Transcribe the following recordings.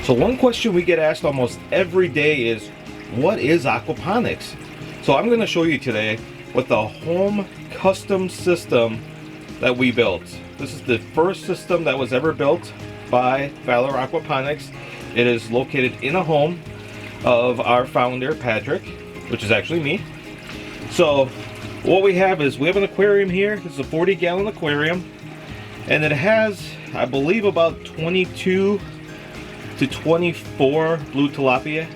So one question we get asked almost every day is, what is aquaponics? So I'm going to show you today with the home custom system that we built. This is the first system that was ever built by Valor Aquaponics. It is located in a home of our founder, Patrick, which is actually me. So what we have is we have an aquarium here. This is a 40-gallon aquarium, and it has, I believe, about 22 to 24 blue tilapia.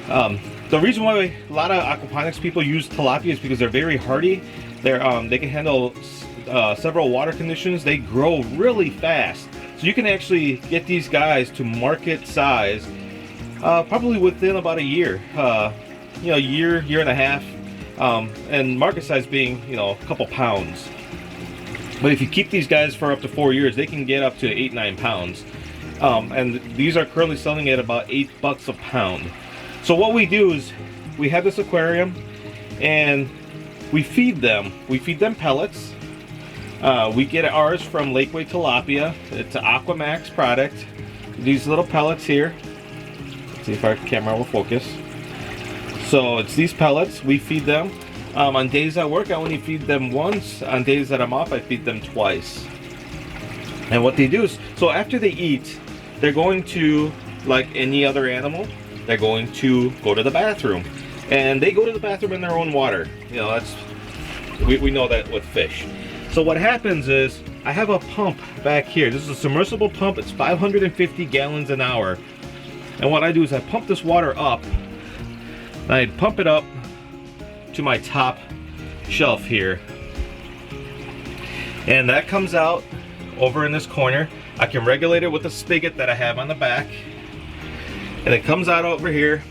The reason why a lot of aquaponics people use tilapia is because they're very hardy. They can handle several water conditions. They grow really fast, so you can actually get these guys to market size probably within about a year. Year and a half, and market size being a couple pounds. But if you keep these guys for up to 4 years, they can get up to 8-9 pounds. And these are currently selling at about $8 a pound. So what we do is we have this aquarium and we feed them. We feed them pellets. We get ours from Lakeway Tilapia. It's an Aquamax product. These little pellets here. Let's see if our camera will focus. So it's these pellets. We feed them. On days I work, I only feed them once. On days that I'm off, I feed them twice. And what they do is, so after they eat, they're going to, like any other animal, they're going to go to the bathroom. And they go to the bathroom in their own water. We know that with fish. So what happens is, I have a pump back here. This is a submersible pump. It's 550 gallons an hour. And what I do is I pump this water up. And I pump it up to my top shelf here. And that comes out over in this corner. I can regulate it with a spigot that I have on the back, and it comes out over here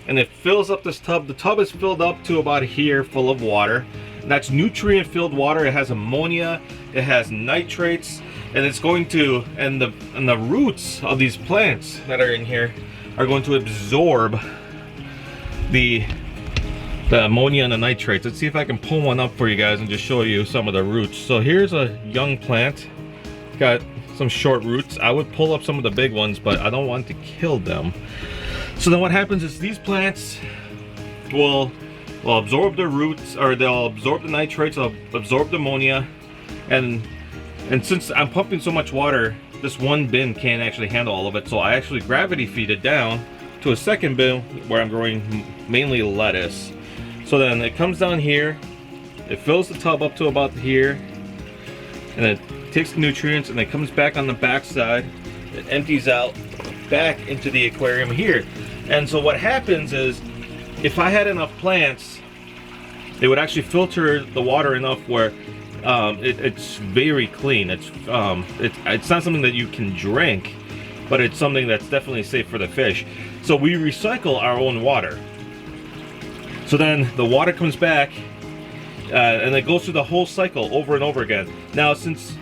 and it fills up this tub. The tub is filled up to about here, full of water, and that's nutrient filled water. It has ammonia, it has nitrates, and it's going to, and the roots of these plants that are in here are going to absorb the ammonia and the nitrates. Let's see if I can pull one up for you guys and just show you some of the roots. So here's a young plant, got some short roots. I would pull up some of the big ones, but I don't want to kill them. So then what happens is these plants will absorb the roots, or they'll absorb the nitrates, they'll absorb the ammonia, and since I'm pumping so much water, this one bin can't actually handle all of it, so I actually gravity feed it down to a second bin where I'm growing mainly lettuce. So then it comes down here, it fills the tub up to about here, and it takes the nutrients and it comes back on the back side. It empties out back into the aquarium here. And so what happens is, if I had enough plants, it would actually filter the water enough where it's very clean. It's not something that you can drink, but it's something that's definitely safe for the fish. So we recycle our own water. So then the water comes back and it goes through the whole cycle over and over again. Now, since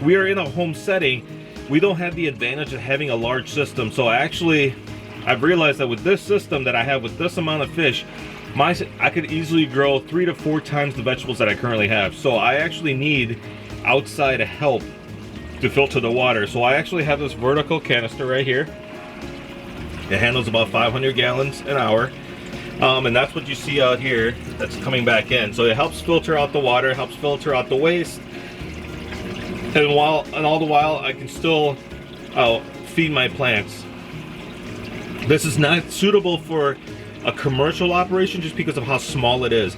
we are in a home setting, we don't have the advantage of having a large system. So I've realized that with this system that I have with this amount of fish, I could easily grow 3 to 4 times the vegetables that I currently have. So I actually need outside help to filter the water. So I actually have this vertical canister right here. It handles about 500 gallons an hour. And that's what you see out here that's coming back in. So it helps filter out the water, helps filter out the waste. And all the while I can still feed my plants. This is not suitable for a commercial operation just because of how small it is.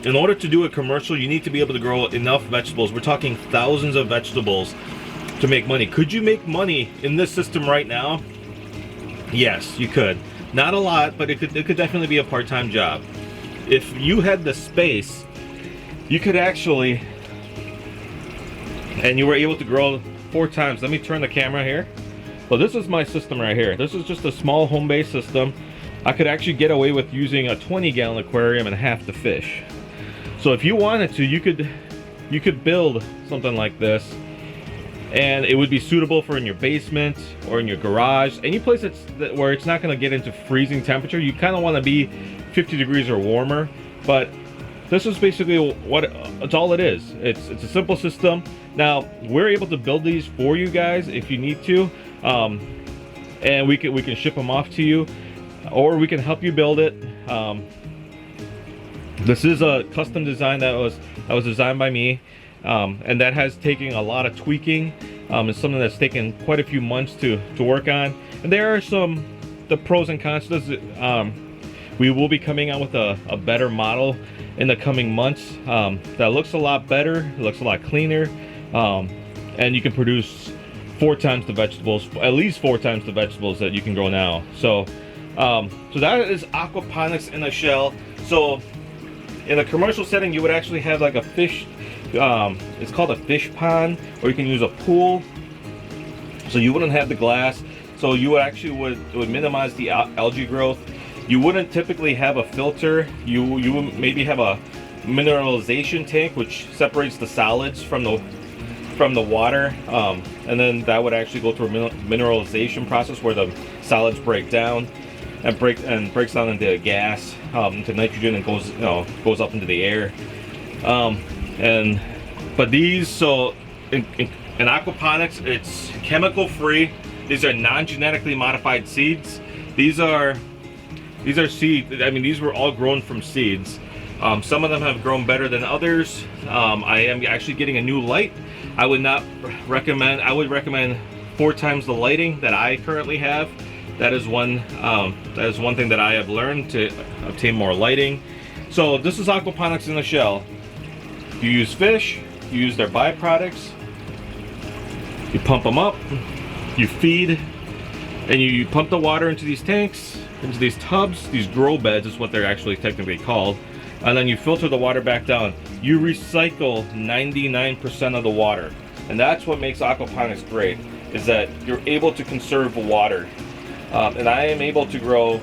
In order to do a commercial, you need to be able to grow enough vegetables. We're talking thousands of vegetables to make money. Could you make money in this system right now? Yes, you could. Not a lot, but it could definitely be a part-time job. If you had the space, you could actually, and you were able to grow 4 times. Let me turn the camera here. So this is my system right here. This is just a small home-based system. I could actually get away with using a 20-gallon aquarium and half the fish. So if you wanted to, you could build something like this, and it would be suitable for in your basement or in your garage, any place where it's not going to get into freezing temperature. You kind of want to be 50 degrees or warmer, but this is basically what it's all it is. It's a simple system. Now we're able to build these for you guys if you need to. and we can ship them off to you, or we can help you build it. This is a custom design that was designed by me, and that has taken a lot of tweaking. It's something that's taken quite a few months to work on, and there are the pros and cons to this. We will be coming out with a better model in the coming months that looks a lot better, it looks a lot cleaner, and you can produce 4 times the vegetables, at least 4 times the vegetables that you can grow now. So so that is aquaponics in a shell. So in a commercial setting, you would actually have like a fish, it's called a fish pond, or you can use a pool. So you wouldn't have the glass, so you would minimize the algae growth. You wouldn't typically have a filter. You would maybe have a mineralization tank, which separates the solids from the water, and then that would actually go through a mineralization process where the solids break down and breaks down into gas, into nitrogen, and goes up into the air. But these, so in aquaponics, it's chemical free. These are non-genetically modified seeds. These are seeds. I mean, these were all grown from seeds. Some of them have grown better than others. I am actually getting a new light. I would recommend 4 times the lighting that I currently have. That is one thing that I have learned, to obtain more lighting. So this is aquaponics in a shell. You use fish, you use their byproducts, you pump them up, you feed, and you pump the water into these tanks, into these tubs. These grow beds is what they're actually technically called. And then you filter the water back down. You recycle 99% of the water. And that's what makes aquaponics great, is that you're able to conserve water. And I am able to grow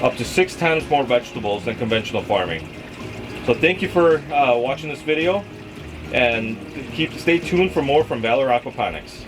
up to 6 times more vegetables than conventional farming. So thank you for watching this video, and stay tuned for more from Valor Aquaponics.